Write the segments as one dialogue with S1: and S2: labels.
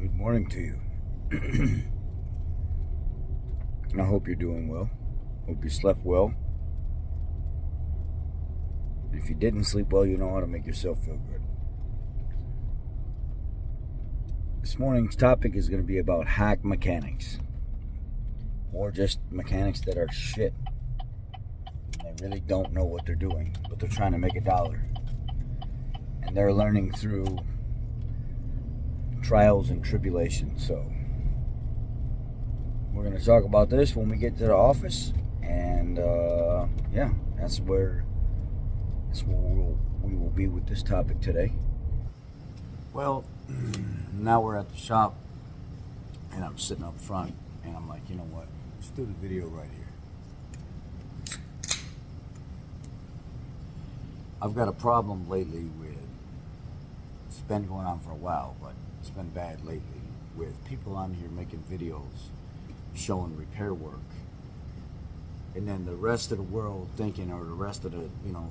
S1: Good morning to you. I hope you're doing well. Hope you slept well. If you didn't sleep well, you know how to make yourself feel good. This morning's topic is going to be about hack mechanics. Or just mechanics that are shit. And they really don't know what they're doing, but they're trying to make $1. And they're learning through trials and tribulations. So we're going to talk about this when we get to the office, and that's where we will be with this topic today. Well, now we're at the shop, and I'm sitting up front, and I'm like, you know what? Let's do the video right here. I've got a problem lately with, it's been going on for a while, but it's been bad lately, with people on here making videos showing repair work, and then the rest of the world thinking, or the rest of the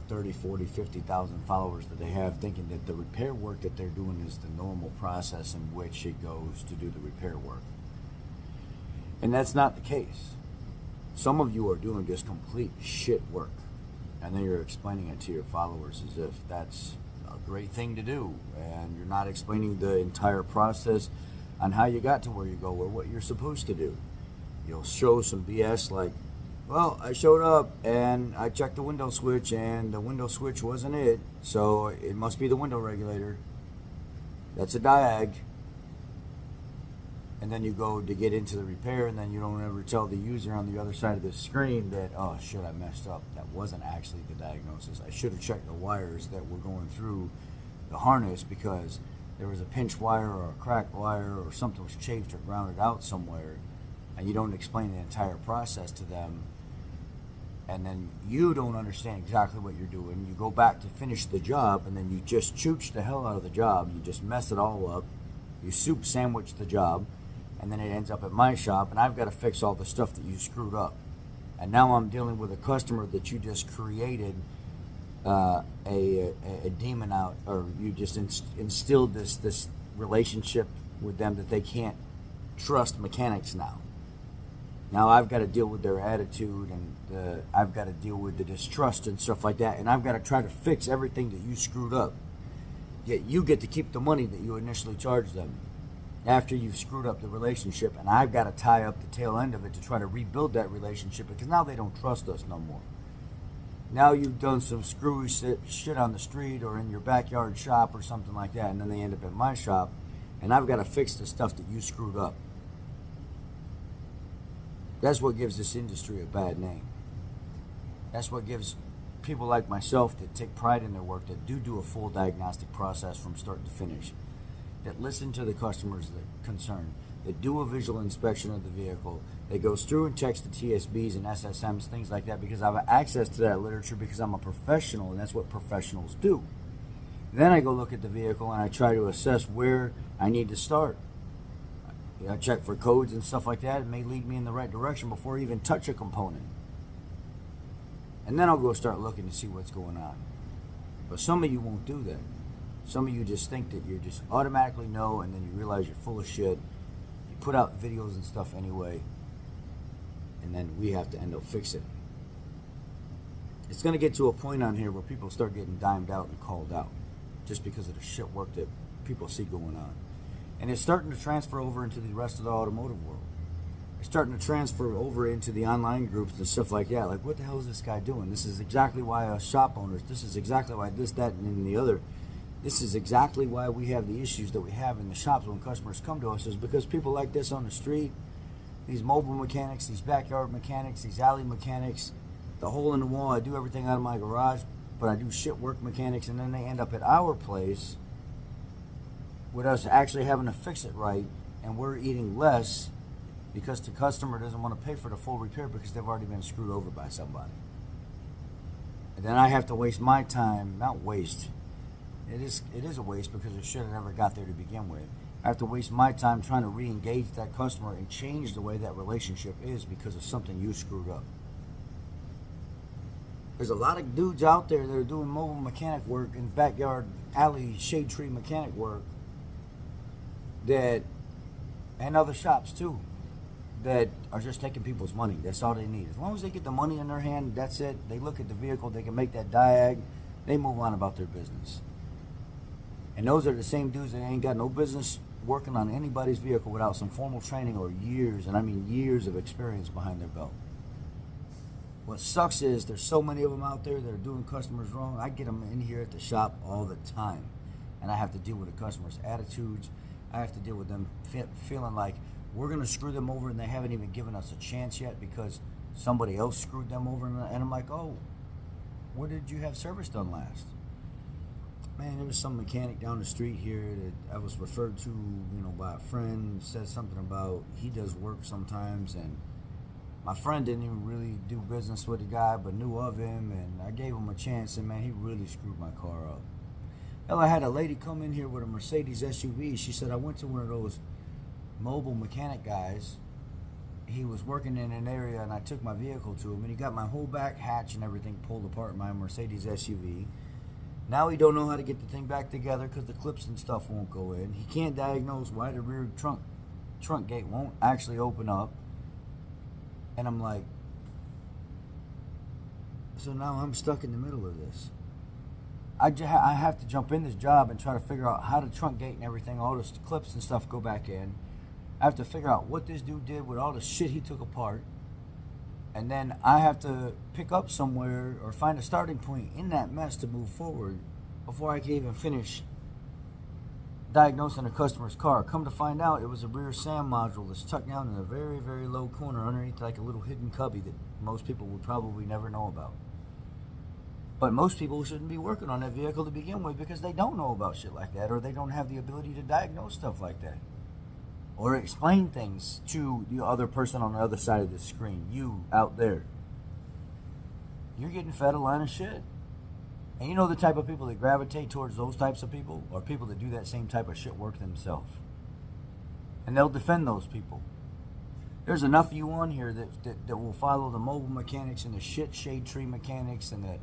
S1: 30, 40, 50,000 followers that they have, thinking that the repair work that they're doing is the normal process in which it goes to do the repair work. And that's not the case. Some of you are doing just complete shit work, and then you're explaining it to your followers as if that's a great thing to do, and you're not explaining the entire process on how you got to where you go or what you're supposed to do. You'll show some BS like, well, I showed up and I checked the window switch and the window switch wasn't it, so it must be the window regulator. That's a diag. And then you go to get into the repair, and then you don't ever tell the user on the other side of the screen that, oh shit, I messed up. That wasn't actually the diagnosis. I should have checked the wires that were going through the harness, because there was a pinch wire or a cracked wire or something was chafed or grounded out somewhere, and you don't explain the entire process to them, and then you don't understand exactly what you're doing. You go back to finish the job, and then you just chooch the hell out of the job. You just mess it all up. You soup sandwich the job, and then it ends up at my shop, and I've got to fix all the stuff that you screwed up. And now I'm dealing with a customer that you just created a demon out, or you just instilled this relationship with them that they can't trust mechanics now. Now I've got to deal with their attitude, and I've got to deal with the distrust and stuff like that, and I've got to try to fix everything that you screwed up. Yet you get to keep the money that you initially charged them after you've screwed up the relationship, and I've got to tie up the tail end of it to try to rebuild that relationship, because now they don't trust us no more. Now you've done some screwy shit on the street or in your backyard shop or something like that, and then they end up at my shop, and I've got to fix the stuff that you screwed up. That's what gives this industry a bad name. That's what gives people like myself that take pride in their work, that do a full diagnostic process from start to finish, that listen to the customers that are concerned, that do a visual inspection of the vehicle, that goes through and checks the TSBs and SSMs, things like that, because I have access to that literature, because I'm a professional, and that's what professionals do. Then I go look at the vehicle and I try to assess where I need to start. I check for codes and stuff like that. It may lead me in the right direction before I even touch a component. And then I'll go start looking to see what's going on. But some of you won't do that. Some of you just think that you just automatically know, and then you realize you're full of shit. You put out videos and stuff anyway, and then we have to end up fixing it. It's going to get to a point on here where people start getting dimed out and called out just because of the shit work that people see going on. And it's starting to transfer over into the rest of the automotive world. It's starting to transfer over into the online groups and stuff like that. Like, what the hell is this guy doing? This is exactly why us shop owners, this is exactly why this, that, and the other. This is exactly why we have the issues that we have in the shops when customers come to us, is because people like this on the street, these mobile mechanics, these backyard mechanics, these alley mechanics, the hole in the wall, I do everything out of my garage, but I do shit work mechanics, and then they end up at our place with us actually having to fix it right, and we're eating less because the customer doesn't want to pay for the full repair because they've already been screwed over by somebody. And then I have to waste my time, not waste, it is a waste because it should have never got there to begin with. I have to waste my time trying to re-engage that customer and change the way that relationship is because of something you screwed up. There's a lot of dudes out there that are doing mobile mechanic work and backyard alley shade tree mechanic work that and other shops too that are just taking people's money. That's all they need. As long as they get the money in their hand, that's it. They look at the vehicle, they can make that diag, they move on about their business. And those are the same dudes that ain't got no business working on anybody's vehicle without some formal training or years, and I mean years of experience behind their belt. What sucks is there's so many of them out there that are doing customers wrong. I get them in here at the shop all the time, and I have to deal with the customers' attitudes. I have to deal with them feeling like we're going to screw them over, and they haven't even given us a chance yet because somebody else screwed them over. And I'm like, oh, where did you have service done last? Man, there was some mechanic down the street here that I was referred to, by a friend. Said something about he does work sometimes, and my friend didn't even really do business with the guy, but knew of him, and I gave him a chance, and man, he really screwed my car up. Hell, I had a lady come in here with a Mercedes SUV. She said, I went to one of those mobile mechanic guys. He was working in an area, and I took my vehicle to him, and he got my whole back hatch and everything pulled apart in my Mercedes SUV. Now he don't know how to get the thing back together because the clips and stuff won't go in. He can't diagnose why the rear trunk gate won't actually open up. And I'm like, so now I'm stuck in the middle of this. I have to jump in this job and try to figure out how the trunk gate and everything, all the clips and stuff go back in. I have to figure out what this dude did with all the shit he took apart. And then I have to pick up somewhere or find a starting point in that mess to move forward before I can even finish diagnosing a customer's car. Come to find out, it was a rear SAM module that's tucked down in a very, very low corner underneath like a little hidden cubby that most people would probably never know about. But most people shouldn't be working on that vehicle to begin with because they don't know about shit like that, or they don't have the ability to diagnose stuff like that, or explain things to the other person on the other side of the screen. You out there, you're getting fed a line of shit. And you know the type of people that gravitate towards those types of people are people that do that same type of shit work themselves. And they'll defend those people. There's enough of you on here that will follow the mobile mechanics and the shit shade tree mechanics and the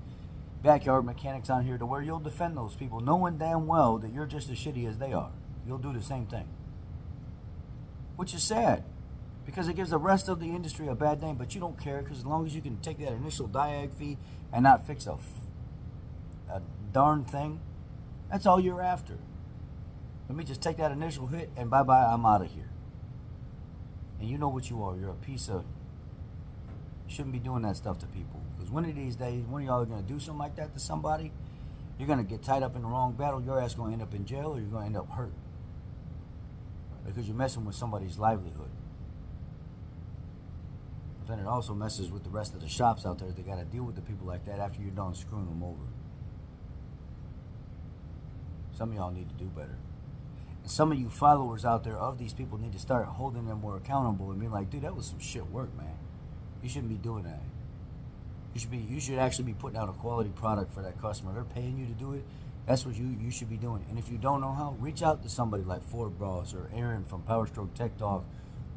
S1: backyard mechanics on here to where you'll defend those people, knowing damn well that you're just as shitty as they are. You'll do the same thing. Which is sad, because it gives the rest of the industry a bad name, but you don't care, because as long as you can take that initial diag fee and not fix a darn thing, that's all you're after. Let me just take that initial hit and bye-bye, I'm out of here. And you know what you are. You're a piece of... You shouldn't be doing that stuff to people. Because one of these days, one of y'all are going to do something like that to somebody, you're going to get tied up in the wrong battle, your ass going to end up in jail, or you're going to end up hurt. Because you're messing with somebody's livelihood. But then it also messes with the rest of the shops out there. They got to deal with the people like that after you're done screwing them over. Some of y'all need to do better. And some of you followers out there of these people need to start holding them more accountable and being like, dude, that was some shit work, man. You shouldn't be doing that. You should actually be putting out a quality product for that customer. They're paying you to do it. That's what you should be doing. And if you don't know how, reach out to somebody like Ford Boss or Aaron from Power Stroke Tech Talk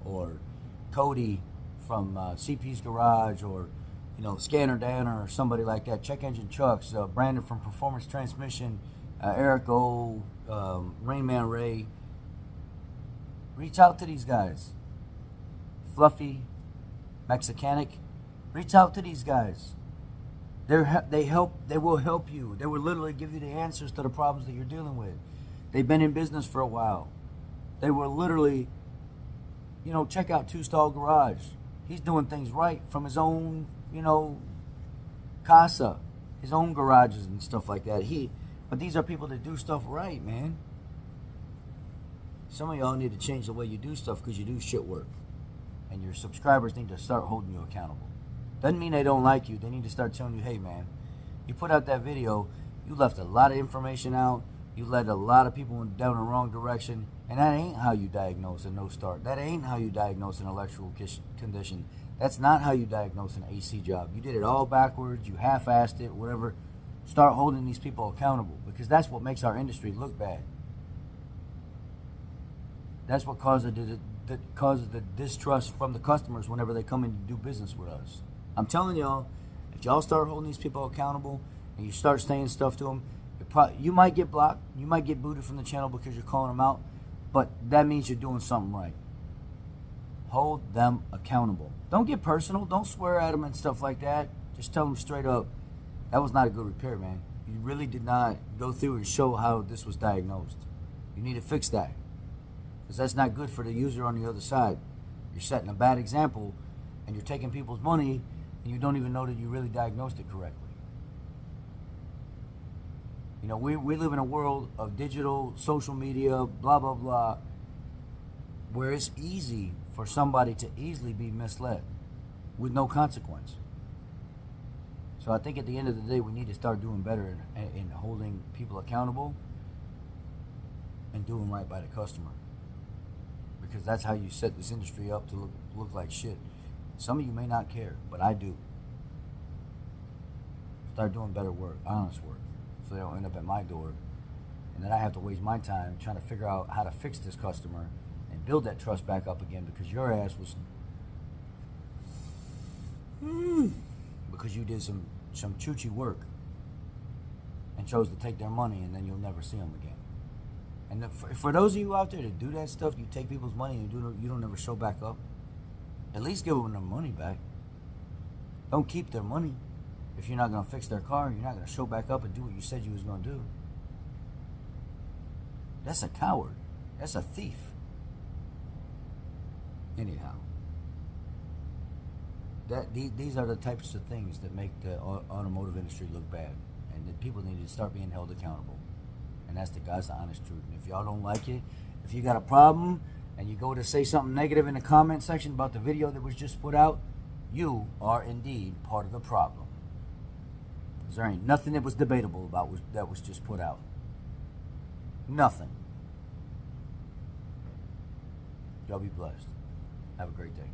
S1: or Cody from CP's Garage or Scanner Danner or somebody like that. Check Engine Chucks, Brandon from Performance Transmission, Eric O, Rain Man Ray. Reach out to these guys. Fluffy, Mexicanic. Reach out to these guys. They will help you. They will literally give you the answers to the problems that you're dealing with. They've been in business for a while. They will literally, check out Two Stall Garage. He's doing things right from his own, casa, his own garages and stuff like that. But these are people that do stuff right, man. Some of y'all need to change the way you do stuff because you do shit work. And your subscribers need to start holding you accountable. Doesn't mean they don't like you. They need to start telling you, hey, man, you put out that video, you left a lot of information out, you led a lot of people down the wrong direction, and that ain't how you diagnose a no start. That ain't how you diagnose an electrical condition. That's not how you diagnose an AC job. You did it all backwards, you half-assed it, whatever. Start holding these people accountable, because that's what makes our industry look bad. That's what causes the distrust from the customers whenever they come in to do business with us. I'm telling y'all, if y'all start holding these people accountable and you start saying stuff to them, you might get blocked, you might get booted from the channel because you're calling them out, but that means you're doing something right. Hold them accountable. Don't get personal. Don't swear at them and stuff like that. Just tell them straight up, that was not a good repair, man. You really did not go through and show how this was diagnosed. You need to fix that. Because that's not good for the user on the other side. You're setting a bad example, and you're taking people's money, and you don't even know that you really diagnosed it correctly. You know, we live in a world of digital, social media, blah, blah, blah, where it's easy for somebody to easily be misled with no consequence. So I think at the end of the day, we need to start doing better in holding people accountable and doing right by the customer. Because that's how you set this industry up to look like shit. Some of you may not care, but I do. Start doing better work, honest work, so they don't end up at my door. And then I have to waste my time trying to figure out how to fix this customer and build that trust back up again because your ass was... because you did some choochie work and chose to take their money, and then you'll never see them again. And for those of you out there that do that stuff, you take people's money and you don't ever show back up, at least give them their money back. Don't keep their money. If you're not going to fix their car, you're not going to show back up and do what you said you was going to do. That's a coward. That's a thief. Anyhow, these are the types of things that make the automotive industry look bad, and that people need to start being held accountable. And that's the honest truth. And if y'all don't like it, if you got a problem and you go to say something negative in the comment section about the video that was just put out, you are indeed part of the problem. Because there ain't nothing that was debatable about that was just put out. Nothing. Y'all be blessed. Have a great day.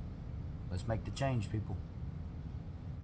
S1: Let's make the change, people.